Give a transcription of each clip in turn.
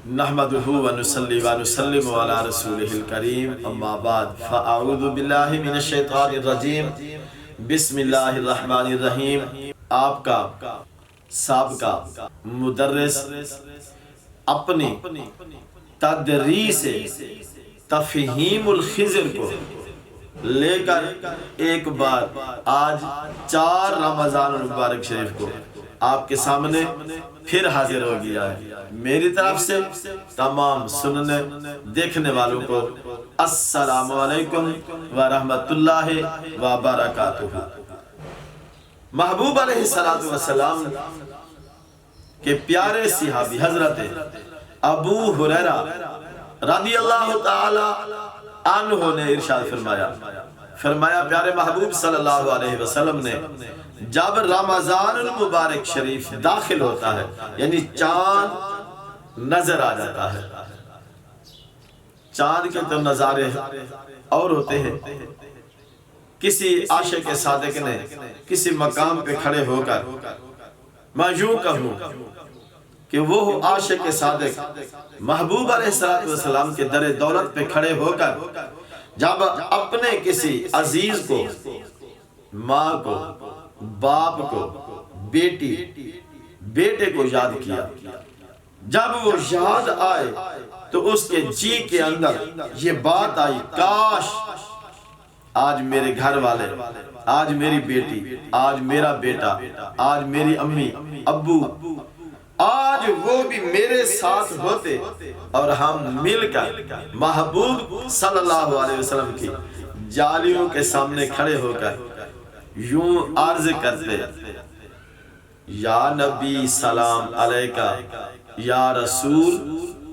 نحمدہ ونصلی ونسلم علی رسولہ الکریم اما بعد فاعوذ باللہ من الشیطان الرجیم بسم اللہ الرحمن الرحیم۔ آپ کا سابقہ مدرس اپنی تدریس تفہیم الخضر کو لے کر ایک بار آج 4 رمضان المبارک شریف کو آپ کے سامنے پھر حاضر ہو گیا ہے۔ میری طرف سے تمام سننے دیکھنے والوں کو السلام علیکم ورحمۃ اللہ وبرکاتہ۔ محبوب علیہ السلام کے پیارے صحابی حضرت ابو ہریرہ رضی اللہ تعالی عنہ نے ارشاد فرمایا پیارے محبوب صلی اللہ علیہ وسلم نے جب رمضان المبارک شریف داخل ہوتا ہے یعنی چاند نظر آ جاتا ہے، چاند کے تو نظارے اور ہوتے ہیں۔ کسی عاشق صادق نے کسی مقام پہ کھڑے ہو کر میں یوں کہوں کہ وہ عاشق صادق محبوب علیہ السلام کے در دولت پہ کھڑے ہو کر جب اپنے کسی عزیز کو، ماں کو، باپ کو، بیٹے کو یاد کیا، جب وہ یاد آئے تو اس کے جی کے اندر یہ بات آئی، کاش آج میرے گھر والے، آج میری بیٹی، آج میرا بیٹا، آج میری امی ابو، آج وہ بھی میرے ساتھ ہوتے اور ہم مل کر محبوب صلی اللہ علیہ وسلم کی جالیوں کے سامنے کھڑے ہو کر یوں عرض کرتے، یا نبی سلام علیکہ، یا رسول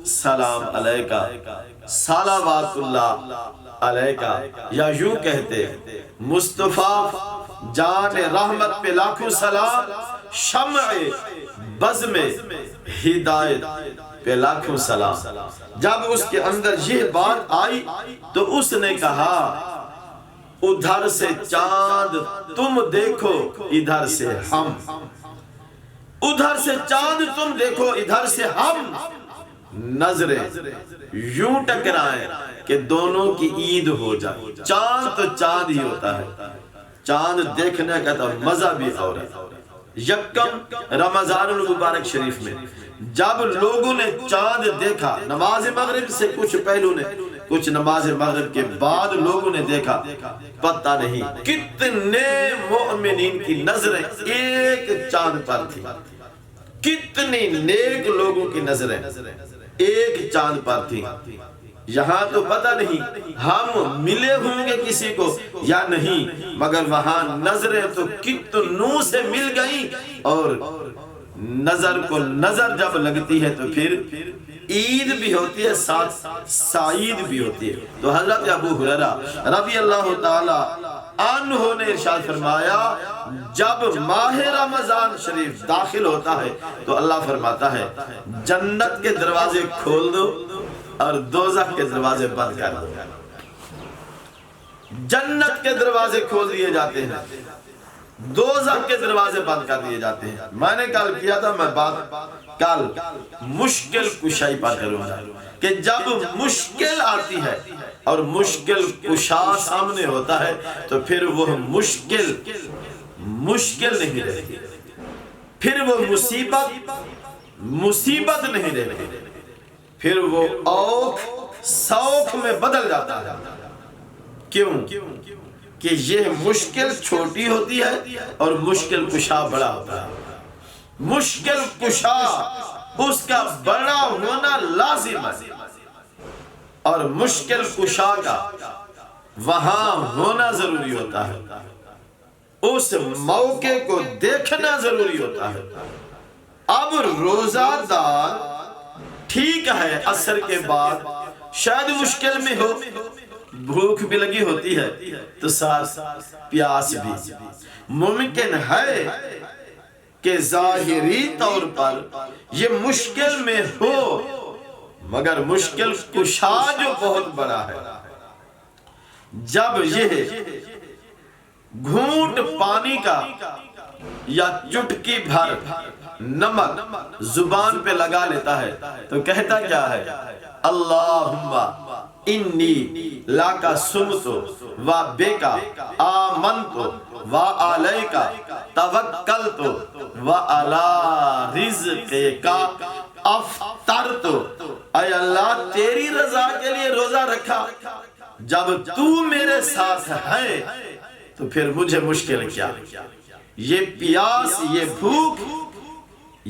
سلام علیکہ، صلوات اللہ علیکہ، یا یوں کہتے، مصطفیٰ جان رحمت پہ لاکھوں سلام، شمع بزم ہدایت پہ لاکھوں سلام۔ جب اس کے اندر یہ بات آئی تو اس نے کہا، ادھر سے چاند تم دیکھو ادھر سے ہم، ادھر سے چاند تم دیکھو ادھر سے ہم، نظریں یوں ٹکرائیں کہ دونوں کی عید ہو جائے۔ چاند تو چاند ہی ہوتا ہے، چاند دیکھنے کا تو مزہ بھی اور ہے۔ یکم رمضان المبارک شریف میں جب لوگوں نے چاند دیکھا، نماز مغرب سے کچھ پہلو نے، کچھ نماز مغرب کے بعد لوگوں نے دیکھا، پتہ نہیں کتنے مومنین کی نظریں ایک چاند پر تھی، کتنی نیک لوگوں کی نظریں ایک چاند پر تھی۔ یہاں تو پتہ نہیں ہم ملے ہوں گے کسی کو یا نہیں، مگر وہاں نظریں تو کتنوں سے مل گئیں، اور نظر کو نظر جب لگتی ہے تو پھر عید بھی ہوتی ہے، ساتھ سعید بھی ہوتی ہے۔ تو حضرت ابو ہریرہ رضی اللہ تعالی عنہ نے ارشاد فرمایا، جب ماہ رمضان شریف داخل ہوتا ہے تو اللہ فرماتا ہے جنت کے دروازے کھول دو اور دوزخ کے دروازے بند کر دو۔ جنت کے دروازے کھول دیے جاتے ہیں، دوزخ کے دروازے بند کر دیے جاتے ہیں۔ میں نے کل کیا تھا، میں بات کل مشکل کشائی پر کروں گا کہ جب مشکل آتی ہے اور مشکل کشا سامنے ہوتا ہے تو پھر وہ مشکل نہیں رہتی، پھر وہ مصیبت نہیں رہتی، پھر وہ اوکھ سوکھ میں بدل جاتا ہے۔ کیوں؟ کہ یہ مشکل چھوٹی ہوتی ہے اور مشکل کشا بڑا ہوتا ہے۔ مشکل کشا اس کا بڑا ہونا لازم ہے، اور مشکل کشا کا وہاں ہونا ضروری ہوتا ہے، اس موقع کو دیکھنا ضروری ہوتا ہے۔ اب روزہ دار ٹھیک ہے عصر کے بعد شاید مشکل میں ہو، بھوک بھی لگی ہوتی ہے تو ساتھ پیاس بھی، ممکن ہے کہ ظاہری طور پر یہ مشکل میں ہو، مگر مشکل کشا جو بہت بڑا ہے، جب یہ گھونٹ پانی کا یا چٹکی بھر نمک زبان پہ لگا لیتا ہے تو کہتا کیا ہے؟ اللہم انی لاکا سمتو و بیکا آمنتو و علیکا توکلتو و علی رزقکا افطرتو۔ اے اللہ تیری رضا کے لیے روزہ رکھا، جب تو میرے ساتھ ہے تو پھر مجھے مشکل کیا؟ یہ پیاس، یہ بھوک،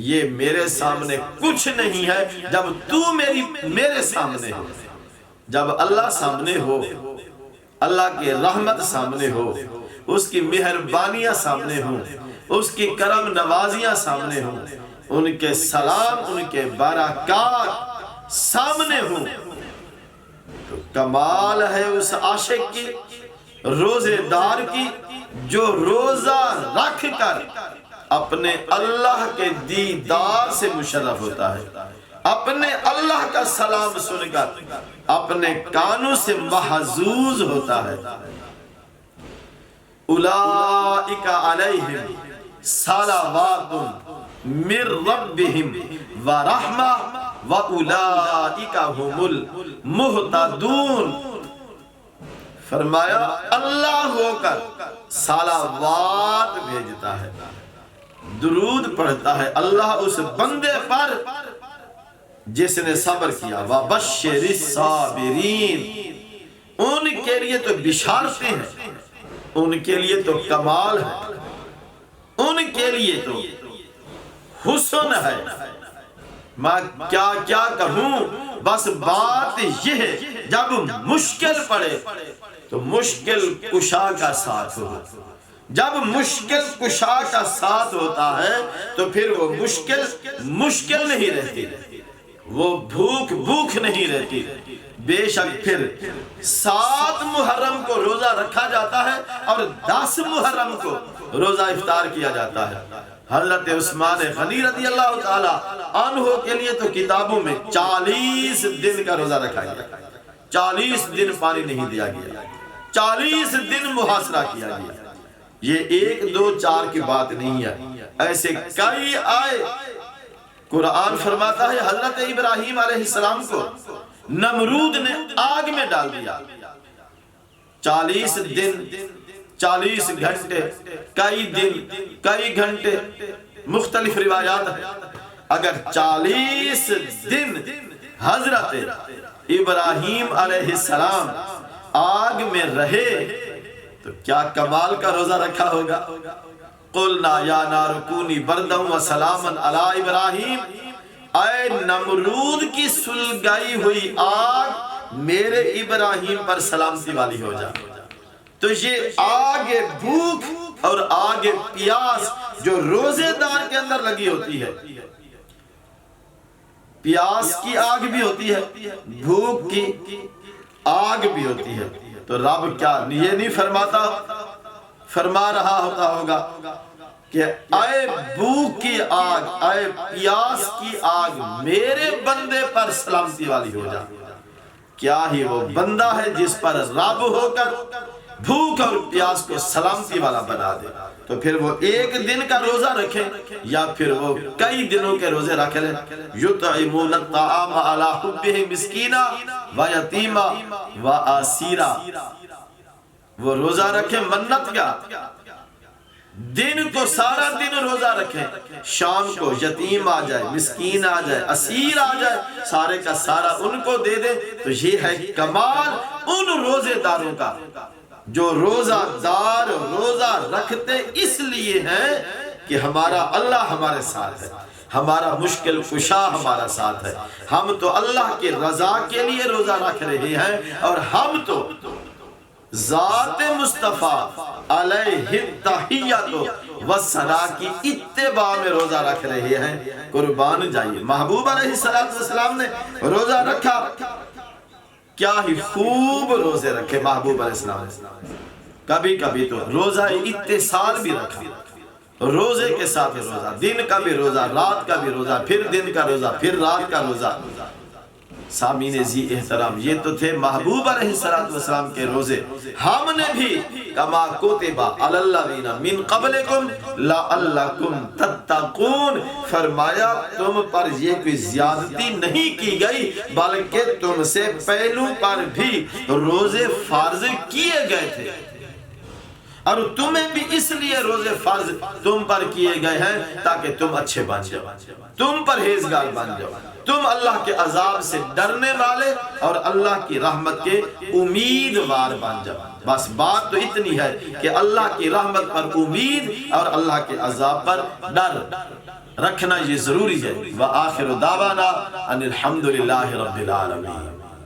یہ میرے سامنے کچھ نہیں ہے جب تو میرے سامنے ہو۔ جب اللہ سامنے ہو، اللہ کی رحمت سامنے ہو، اس کی مہربانیاں سامنے ہوں، اس کی کرم نوازیاں سامنے ہوں، ان کے سلام، ان کے برکات سامنے ہوں، تو کمال ہے اس عاشق کی، روزے دار کی، جو روزہ رکھ کر اپنے اللہ کے دیدار سے مشرف ہوتا ہے، اپنے اللہ کا سلام سن کر اپنے کانوں سے محظوظ ہوتا ہے۔ اولئک علیہم صلوات من ربہم ورحمہ واولئک هم المہتدون۔ فرمایا اللہ ہو کر صلوات بھیجتا ہے، درود پڑھتا ہے اللہ اس بندے پر جس نے صبر کیا۔ وَبَشِّرِ الصَّابِرِينَ، ان کے لیے تو بشارتیں ہیں، ان کے لیے تو کمال ہے، ان کے لیے تو حسن ہے۔ میں کیا کیا کہوں، بس بات یہ ہے جب مشکل پڑے تو مشکل کشا کا ساتھ ہو۔ جب مشکل کشا کا ساتھ ہوتا ہے تو پھر وہ مشکل نہیں رہتی، وہ بھوک نہیں رہتی۔ بے شک پھر 7 محرم کو روزہ رکھا جاتا ہے اور 10 محرم کو روزہ افطار کیا جاتا ہے۔ حضرت عثمان غنی رضی اللہ تعالیٰ عنہ کے لیے تو کتابوں میں 40 دن کا روزہ رکھا گیا، 40 دن پانی نہیں دیا گیا، 40 دن محاصرہ کیا گیا۔ یہ 1 2 4 کی بات نہیں ہے، ایسے کئی آئے۔ قرآن فرماتا ہے حضرت ابراہیم علیہ السلام کو نمرود نے آگ میں ڈال دیا، 40 دن 40 گھنٹے، کئی دن کئی گھنٹے، مختلف روایات ہیں۔ اگر 40 دن حضرت ابراہیم علیہ السلام آگ میں رہے تو کیا کمال کا روزہ رکھا ہوگا۔ قُلْنَا يَا نَارُ كُونِي بَرْدًا وَسَلَامًا عَلَىٰ إِبْرَاہِيمَ، اے نمرود کی سلگائی ہوئی آگ میرے ابراہیم پر سلامتی والی ہو جا۔ تو یہ آگ بھوک اور آگ پیاس جو روزے دار کے اندر لگی ہوتی ہے، پیاس کی آگ بھی ہوتی ہے، بھوک کی آگ بھی ہوتی ہے، تو رب کیا یہ نہیں فرما رہا ہوگا کہ اے بھوک کی آگ، اے پیاس کی آگ میرے بندے پر سلامتی والی ہو جا۔ کیا ہی وہ بندہ ہے جس پر رب ہو کر بھوک اور پیاس کو سلامتی والا بنا دے۔ تو پھر وہ 1 دن کا روزہ رکھے یا پھر وہ کئی دنوں کے روزے رکھ لیں۔ یطعمون الطعام علی حبہ مسکینا و یتیما و اسیرا، وہ روزہ رکھے منت کا، دن کو سارا دن روزہ رکھیں، شام کو یتیم آ جائے، مسکین آ جائے، اسیر آ جائے، سارے کا سارا ان کو دے دے۔ تو یہ ہے کمال ان روزے داروں کا جو روزہ دار روزہ رکھتے اس لیے ہیں کہ ہمارا اللہ ہمارے ساتھ ہے، ہمارا مشکل کشا ہمارا ساتھ ہے۔ ہم تو اللہ کی رضا کے لیے روزہ رکھ رہے ہیں اور ہم تو ذات مصطفیٰ علیہ التحیۃ والثناء کی اتباع میں روزہ رکھ رہے ہیں۔ قربان جائیے، محبوب علیہ السلام نے روزہ رکھا، کیا ہی خوب روزے رکھے محبوب علیہ السلام نے۔ کبھی کبھی تو روزہ اتصال بھی رکھا، روزے کے ساتھ روزہ، دن کا بھی روزہ، رات کا بھی روزہ، پھر دن کا روزہ، پھر رات کا روزہ۔ سامعین ذی احترام، یہ تو تھے محبوب علیہ السلام کے روزے۔ ہم نے بھی کما کتب علی الذین من قبلکم لعلکم تتقون، فرمایا تم پر یہ کوئی زیادتی نہیں کی گئی بلکہ تم سے پہلو پر بھی روزے فرض کیے گئے تھے، اور تمہیں بھی اس لیے روزے فرض تم پر کیے گئے ہیں تاکہ تم اچھے بن جاؤ، تم پرہیزگار بن جاؤ، تم اللہ کے عذاب سے ڈرنے والے اور اللہ کی رحمت کے امیدوار بن جاؤ۔ بس بات تو اتنی ہے کہ اللہ کی رحمت پر امید اور اللہ کے عذاب پر ڈر رکھنا یہ ضروری ہے۔ وآخر دعوانا ان الحمدللہ رب العالمین۔